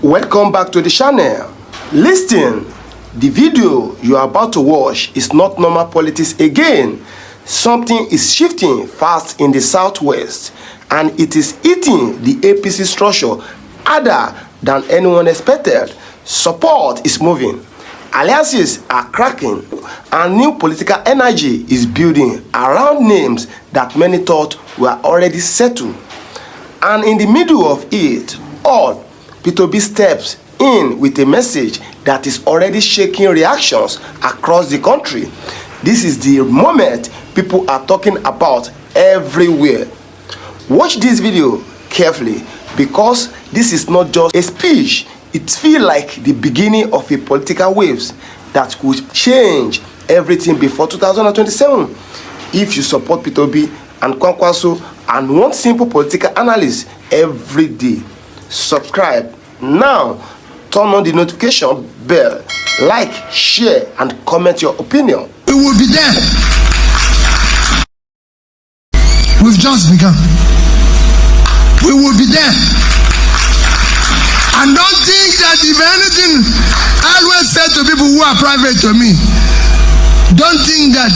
Welcome back to the channel. Listen, the video you are about to watch is not normal politics again. Something is shifting fast in the southwest, and it is eating the APC structure harder than anyone expected. Support is moving, alliances are cracking, and new political energy is building around names that many thought were already settled. And in the middle of it all, P2B steps in with a message that is already shaking reactions across the country. This is the moment people are talking about everywhere. Watch this video carefully, because this is not just a speech. It feels like the beginning of a political waves that could change everything before 2027. If you support P2B and Kwankwaso and want simple political analysis every day, subscribe now. Turn on the notification bell, like, share, and comment your opinion. We will be there. We've just begun. We will be there. And don't think that if anything, I always say to people who are private to me, don't think that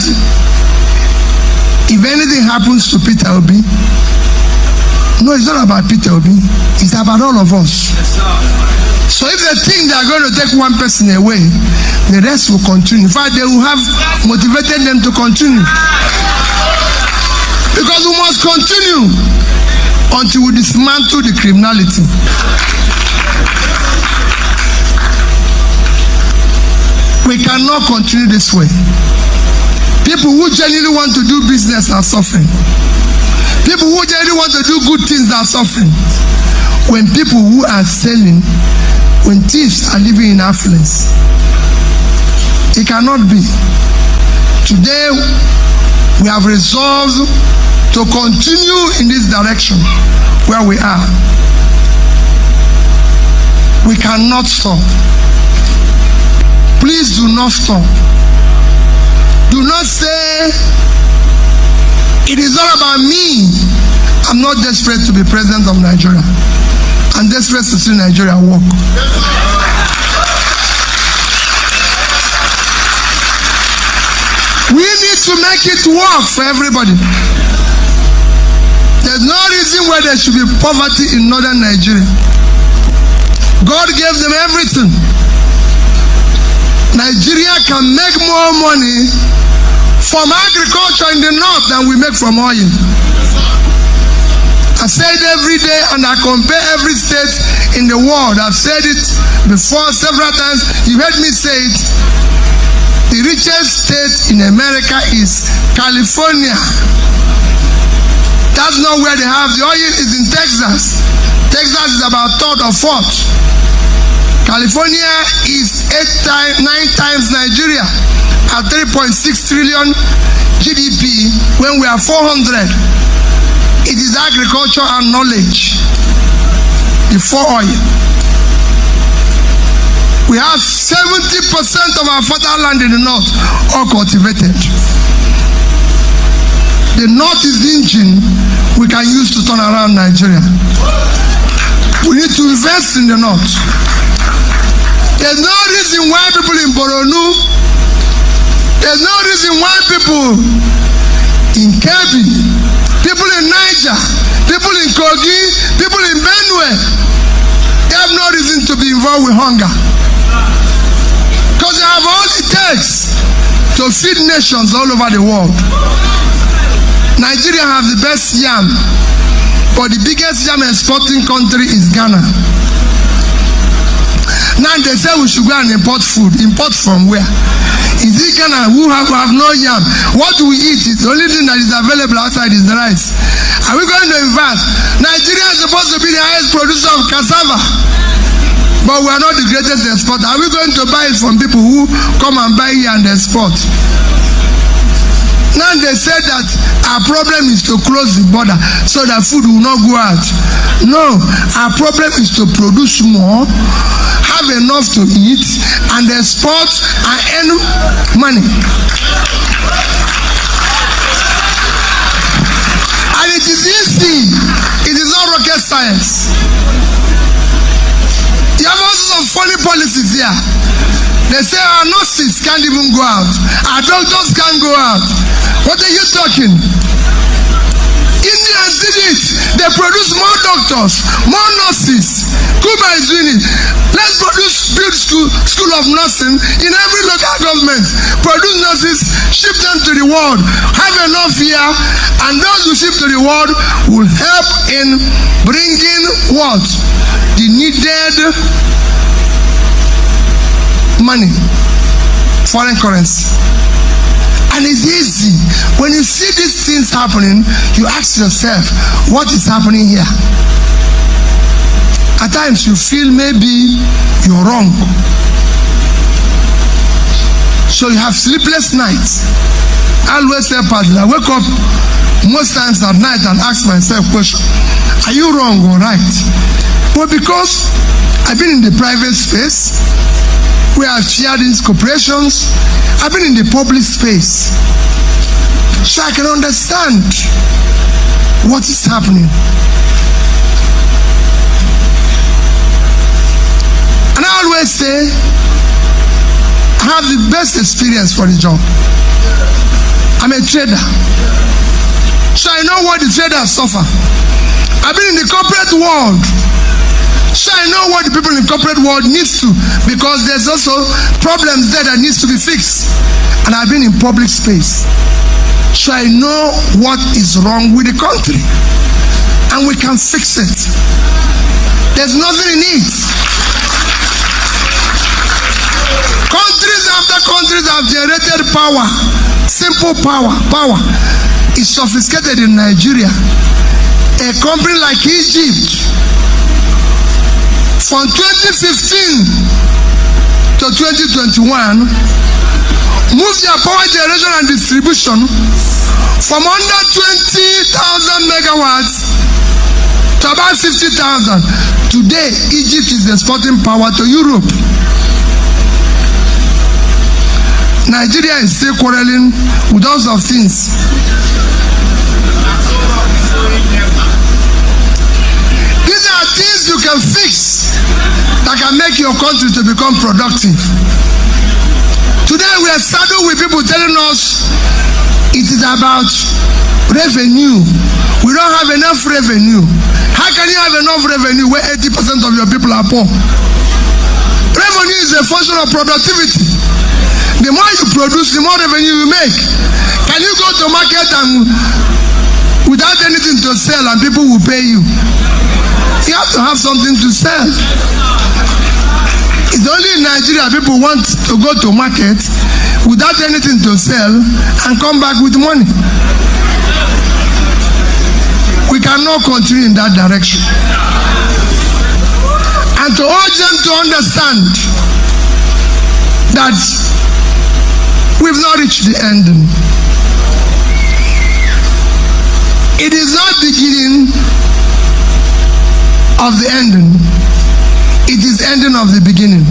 if anything happens to Peter Obi, no, it's not about Peter Obi, it's about all of us. So if they think they are going to take one person away, the rest will continue. In fact, they will have motivated them to continue. Because we must continue until we dismantle the criminality. We cannot continue this way. People who genuinely want to do business are suffering. People who genuinely want to do good things are suffering. When people who are selling, when thieves are living in affluence, it cannot be. Today, we have resolved to continue in this direction where we are. We cannot stop. Please do not stop. Do not say, it is all about me. I'm not desperate to be president of Nigeria. I'm desperate to see Nigeria work. We need to make it work for everybody. There's no reason why there should be poverty in northern Nigeria. God gave them everything. Nigeria can make more money from agriculture in the north than we make from oil. I say it every day, and I compare every state in the world. I've said it before several times. You heard me say it. The richest state in America is California. That's not where they have the oil. Is in Texas. Texas is about third or fourth. California is 9 times Nigeria at 3.6 trillion GDP when we are 400. It is agriculture and knowledge before oil. We have 70% of our fertile land in the north all cultivated. The north is the engine we can use to turn around Nigeria. We need to invest in the north. There's no reason why people in Boronu, there's no reason why people in Kebbi, people in Niger, people in Kogi, people in Benue, they have no reason to be involved with hunger. Because they have all it takes to feed nations all over the world. Nigeria has the best yam, but the biggest yam exporting country is Ghana. Now they say we should go and import food. Import from where? Is it Ghana who have no yam? What we eat is the only thing that is available outside is the rice. Are we going to invest? Nigeria is supposed to be the highest producer of cassava, but we are not the greatest exporter. Are we going to buy it from people who come and buy here and export? Now they said that our problem is to close the border so that food will not go out. No, our problem is to produce more, have enough to eat, and export and earn money. And it is easy. It is not rocket science. You have policies here. They say our nurses can't even go out. Our doctors can't go out. What are you talking? Indians did it. They produce more doctors, more nurses. Cuba is doing it. Let's build school of nursing in every local government. Produce nurses, ship them to the world. Have enough here, and those who ship to the world will help in bringing what? The needed money, foreign currency. And it's easy. When you see these things happening, you ask yourself, what is happening here? At times you feel maybe you're wrong. So you have sleepless nights. I always say, Padre, I wake up most times at night and ask myself question, are you wrong or right? Well, because I've been in the private space, where I've shared these corporations, I've been in the public space, so I can understand what is happening. And I always say, I have the best experience for the job. I'm a trader, so I know what the traders suffer. I've been in the corporate world, so I know what the people in the corporate world needs to, because there's also problems there that needs to be fixed. And I've been in public space, so I know what is wrong with the country, and we can fix it. There's nothing in it. Countries after countries have generated power, simple power. Power is sophisticated in Nigeria. A country like Egypt, from 2015 to 2021, moved their power generation and distribution from under 20,000 megawatts to about 50,000. Today, Egypt is exporting power to Europe. Nigeria is still quarreling with all sorts of things. These are things you can fix that can make your country to become productive. Today we are saddled with people telling us it is about revenue. We don't have enough revenue. How can you have enough revenue where 80% of your people are poor? Revenue is a function of productivity. The more you produce, the more revenue you make. Can you go to market and without anything to sell and people will pay you? You have to have something to sell. It's only in Nigeria people want to go to market without anything to sell and come back with money. We cannot continue in that direction. And to urge them to understand that we've not reached the ending. It is not beginning of the ending. It is ending of the beginning.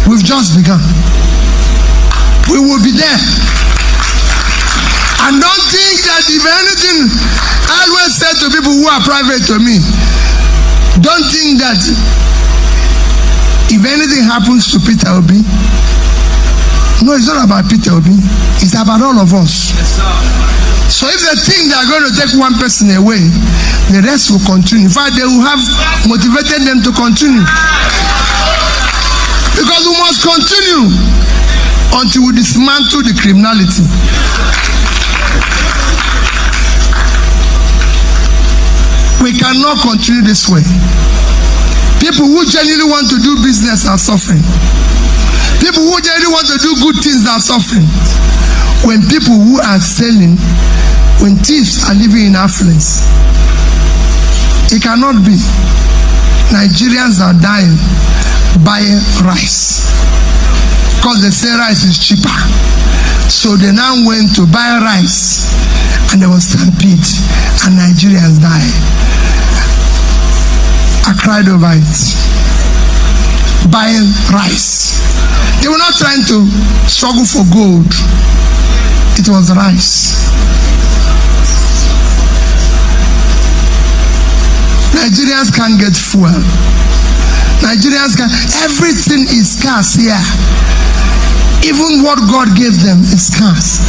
We've just begun. We will be there. And don't think that if anything, I always say to people who are private to me, don't think that if anything happens to Peter Obi, no, it's not about Peter Obi, it's about all of us. Yes, sir. So if they think they are going to take one person away, the rest will continue. In fact, they will have motivated them to continue. Because we must continue until we dismantle the criminality. We cannot continue this way. People who genuinely want to do business are suffering. People who genuinely want to do good things are suffering. When people who are selling, when thieves are living in affluence, it cannot be. Nigerians are dying buying rice because they say rice is cheaper. So they now went to buy rice and there was stampede and Nigerians died. I cried over it. Buying rice. They were not trying to struggle for gold. It was rice. Nigerians can't get fuel. Nigerians can, everything is scarce here. Even what God gave them is scarce.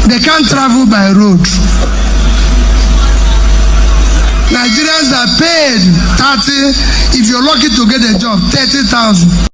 They can't travel by road. Nigerians are paid 30, if you're lucky to get a job, 30,000.